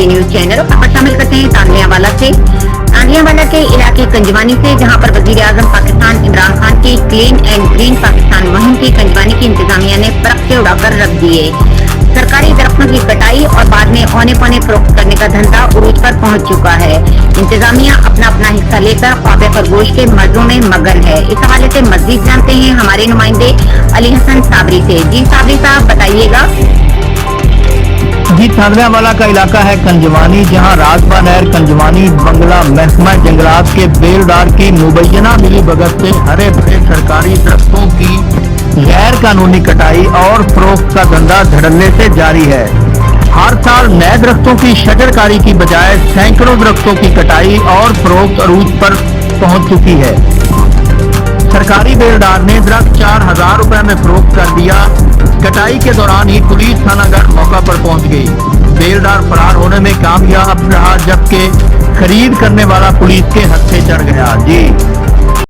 News channel और शामिल करते हैं तांडियावाला के इलाके कंजवानी से, जहां पर वजीर आजम पाकिस्तान इमरान खान की क्लीन एंड ग्रीन पाकिस्तान मुहिम की कंजवानी की इंतजामिया ने पटाखे उड़ाकर रख दिए। सरकारी दरख्तों की कटाई और बाद में औने पौने फरोख्त करने का धंधा उरूज पर पहुंच चुका है। इंतजामिया अपना अपना हिस्सा लेकर ख्वाब खरगोश के मर्जों में मगन है। इस हवाले से मजीद जानते हैं हमारे नुमाइंदे अली हसन साबरी से। जी साबरी साहब बताइएगा। जी, तांडियावाला का इलाका है कंजवानी, जहां राजबा नहर कंजवानी बंगला महकमा जंगलात के बेलदार की मुबैना मिली भगत से हरे भरे सरकारी दरख्तों की गैर कानूनी कटाई और फरोख्त का धंधा धड़ल्ले से जारी है। हर साल नए दरख्तों की शजरकारी की बजाय सैकड़ों दरख्तों की कटाई और फरोख्त अरूज पर पहुंच चुकी है। सरकारी बेलदार ने दरख्त 4000 रुपए में फरोख्त कर दिया। कटाई के दौरान ही पुलिस थानागढ़ मौका पर पहुंच गई। बेलदार फरार होने में कामयाब रहा, जबकि खरीद करने वाला पुलिस के हत्थे चढ़ गया। जी।